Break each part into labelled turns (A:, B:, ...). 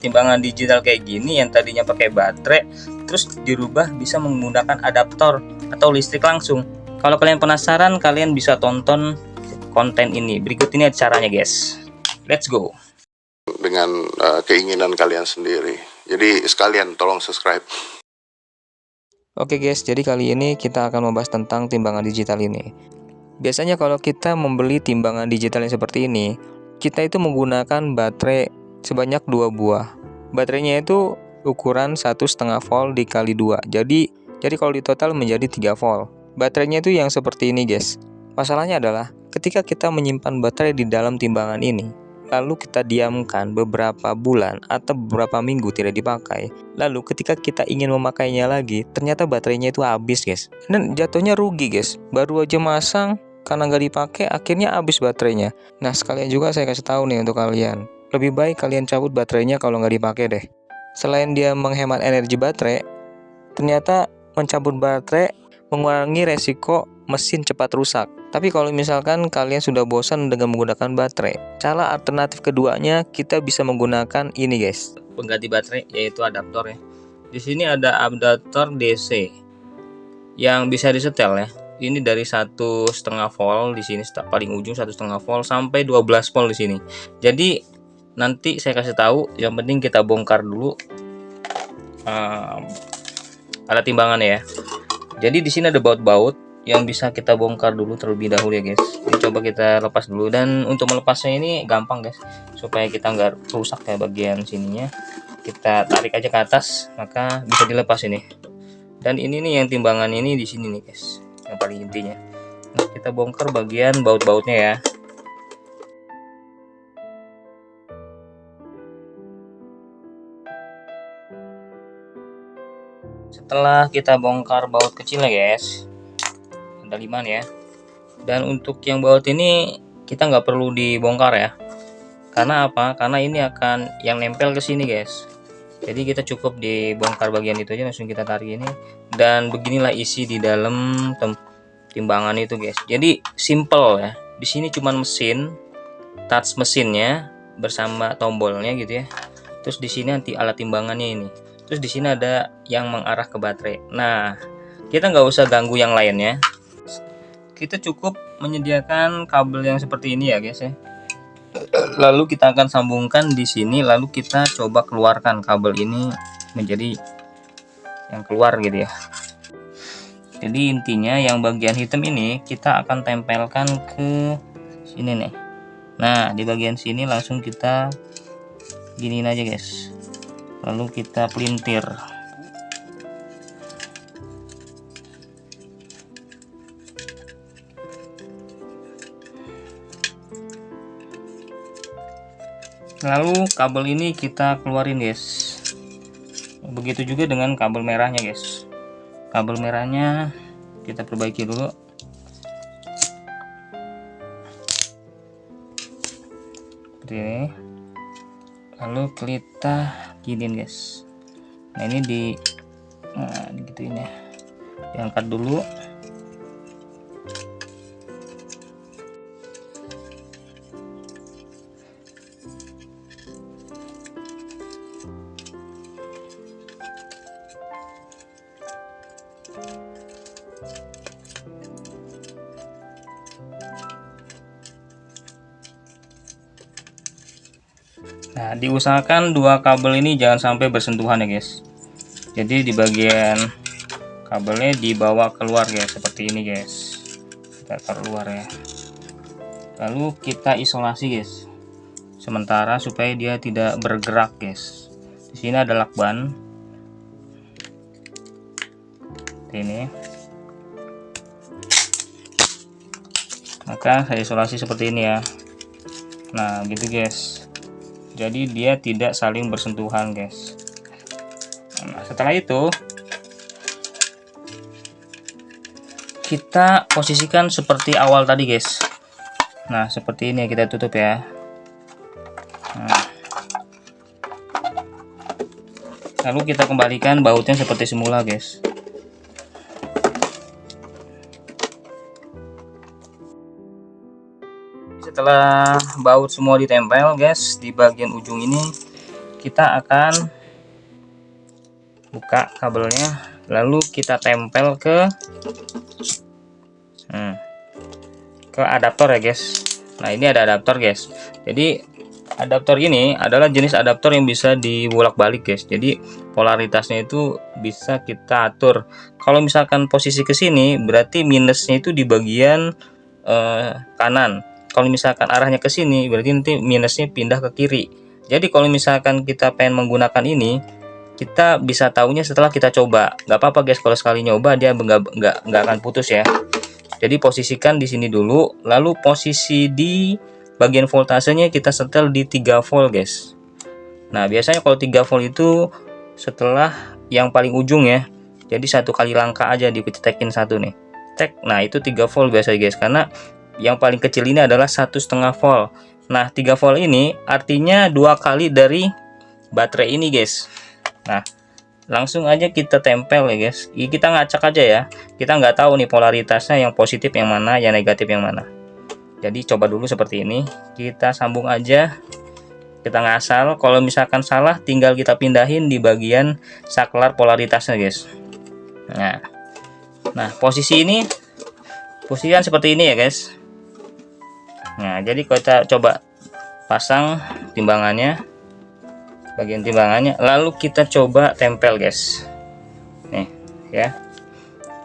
A: Timbangan digital kayak gini yang tadinya pakai baterai terus dirubah bisa menggunakan adaptor atau listrik langsung. Kalau kalian penasaran, kalian bisa tonton konten ini. Berikut ini caranya guys. Let's go.
B: Dengan keinginan kalian sendiri. Jadi sekalian tolong subscribe.
A: Oke guys, jadi kali ini kita akan membahas tentang timbangan digital ini. Biasanya kalau kita membeli timbangan digital yang seperti ini, kita itu menggunakan baterai sebanyak 2 buah. Baterainya itu ukuran 1,5 volt dikali 2. Jadi kalau di total menjadi 3 volt. Baterainya itu yang seperti ini guys. Masalahnya adalah ketika kita menyimpan baterai di dalam timbangan ini, lalu kita diamkan beberapa bulan atau beberapa minggu tidak dipakai. Lalu ketika kita ingin memakainya lagi, ternyata baterainya itu habis guys. Dan jatuhnya rugi guys. Baru aja masang, karena nggak dipakai akhirnya habis baterainya. Nah sekalian juga saya kasih tahu nih untuk kalian, lebih baik kalian cabut baterainya kalau nggak dipakai deh. Selain dia menghemat energi baterai, ternyata mencabut baterai mengurangi resiko mesin cepat rusak. Tapi kalau misalkan kalian sudah bosan dengan menggunakan baterai, cara alternatif keduanya kita bisa menggunakan ini guys, pengganti baterai, yaitu adaptor ya. Di sini ada adaptor DC yang bisa disetel ya. Ini dari 1,5 volt di sini paling ujung 1,5 volt sampai 12 volt di sini. Jadi nanti saya kasih tahu, yang penting kita bongkar dulu alat timbangannya ya. Jadi di sini ada baut-baut yang bisa kita bongkar dulu terlebih dahulu ya guys. Ini coba kita lepas dulu, dan untuk melepasnya ini gampang guys, supaya kita nggak rusak ya bagian sininya. Kita tarik aja ke atas, maka bisa dilepas ini. Dan ini nih yang timbangan ini di sini nih guys, yang paling intinya. Nah, kita bongkar bagian baut-bautnya ya. Setelah kita bongkar baut kecilnya guys, ada 5 nih ya. Dan untuk yang baut ini kita nggak perlu dibongkar ya. Karena apa? Karena ini akan yang nempel ke sini guys. Jadi kita cukup dibongkar bagian itu aja, langsung kita tarik ini. Dan beginilah isi di dalam timbangan itu guys. Jadi simple ya. Di sini cuman mesin, touch mesinnya bersama tombolnya gitu ya. Terus di sini nanti alat timbangannya ini. Terus di sini ada yang mengarah ke baterai. Nah, kita nggak usah ganggu yang lainnya. Kita cukup menyediakan kabel yang seperti ini ya guys ya. Lalu kita akan sambungkan di sini, lalu kita coba keluarkan kabel ini menjadi yang keluar gitu ya. Jadi intinya yang bagian hitam ini kita akan tempelkan ke sini nih. Nah di bagian sini langsung kita giniin aja guys, lalu kita pelintir. Lalu kabel ini kita keluarin guys. Begitu juga dengan kabel merahnya guys. Kabel merahnya kita perbaiki dulu. Seperti ini. Lalu kita giniin guys. Nah ini digituin ya. Diangkat dulu. Nah, diusahakan dua kabel ini jangan sampai bersentuhan ya guys. Jadi di bagian kabelnya dibawa keluar guys, seperti ini guys. Kita taruh luar ya. Lalu kita isolasi guys. Sementara supaya dia tidak bergerak guys. Di sini ada lakban. Ini. Maka saya isolasi seperti ini ya. Nah, gitu guys. Jadi dia tidak saling bersentuhan guys. Nah, setelah itu kita posisikan seperti awal tadi guys. Nah seperti ini kita tutup ya. Nah, lalu kita kembalikan bautnya seperti semula guys. Setelah baut semua ditempel guys di bagian ujung ini, kita akan buka kabelnya, lalu kita tempel ke adaptor ya guys. Nah, ini ada adaptor guys. Jadi adaptor ini adalah jenis adaptor yang bisa dibolak-balik guys. Jadi polaritasnya itu bisa kita atur. Kalau misalkan posisi ke sini, berarti minusnya itu di bagian kanan. Kalau misalkan arahnya ke sini, berarti nanti minusnya pindah ke kiri. Jadi kalau misalkan kita pengen menggunakan ini, kita bisa tahunya setelah kita coba. Nggak apa-apa guys, kalau sekali nyoba dia nggak akan putus ya. Jadi posisikan di sini dulu, lalu posisi di bagian voltasenya kita setel di 3 volt guys. Nah, biasanya kalau 3 volt itu setelah yang paling ujung ya. Jadi satu kali langkah aja ditekin satu nih. Tek. Nah, itu 3 volt biasa guys, karena yang paling kecil ini adalah 1,5 volt. Nah, 3 volt ini artinya 2 kali dari baterai ini guys. Nah, langsung aja kita tempel ya guys. Kita ngacak aja ya. Kita nggak tahu nih polaritasnya yang positif yang mana, yang negatif yang mana. Jadi coba dulu seperti ini. Kita sambung aja. Kita ngasal. Kalau misalkan salah, tinggal kita pindahin di bagian saklar polaritasnya guys. Nah, posisikan seperti ini ya guys. Nah, jadi kita coba pasang timbangannya, bagian timbangannya, lalu kita coba tempel guys. Nih ya,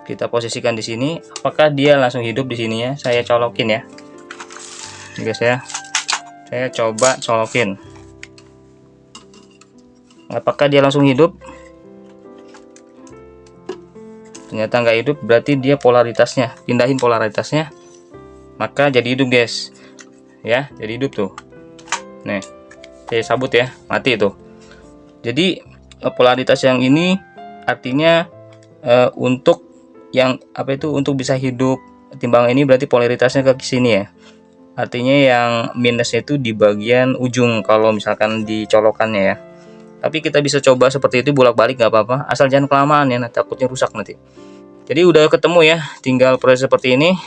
A: kita posisikan di sini. Apakah dia langsung hidup di sini ya? Saya colokin ya, guys ya. Saya coba colokin. Apakah dia langsung hidup? Ternyata nggak hidup, berarti dia polaritasnya. Pindahin polaritasnya, maka jadi hidup guys. Ya, jadi hidup tuh. Nih, saya sabut ya, mati itu. Jadi polaritas yang ini artinya untuk yang untuk bisa hidup timbangan ini berarti polaritasnya ke sini ya. Artinya yang minusnya itu di bagian ujung kalau misalkan dicolokannya ya. Tapi kita bisa coba seperti itu bolak-balik nggak apa-apa, asal jangan kelamaan ya, takutnya rusak nanti. Jadi udah ketemu ya, tinggal proses seperti ini.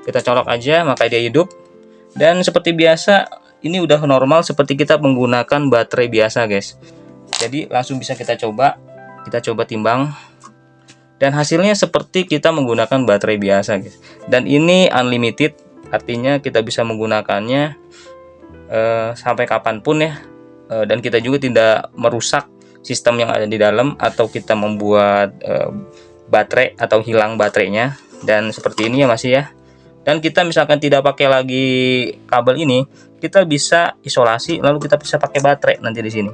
A: Kita colok aja, maka dia hidup. Dan seperti biasa, ini udah normal seperti kita menggunakan baterai biasa guys. Jadi langsung bisa kita coba timbang, dan hasilnya seperti kita menggunakan baterai biasa guys. Dan ini unlimited, artinya kita bisa menggunakannya sampai kapanpun ya. Dan kita juga tidak merusak sistem yang ada di dalam, atau kita membuat baterai atau hilang baterainya. Dan seperti ini ya masih ya. Dan kita misalkan tidak pakai lagi kabel ini, kita bisa isolasi, lalu kita bisa pakai baterai nanti di sini.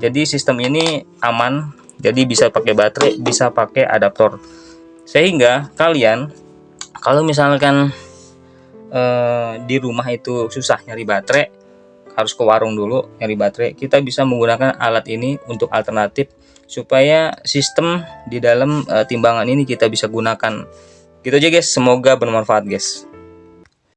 A: Jadi sistem ini aman, jadi bisa pakai baterai, bisa pakai adaptor. Sehingga kalian kalau misalkan di rumah itu susah nyari baterai, harus ke warung dulu nyari baterai, kita bisa menggunakan alat ini untuk alternatif supaya sistem di dalam timbangan ini kita bisa gunakan. Gitu aja guys, semoga bermanfaat guys.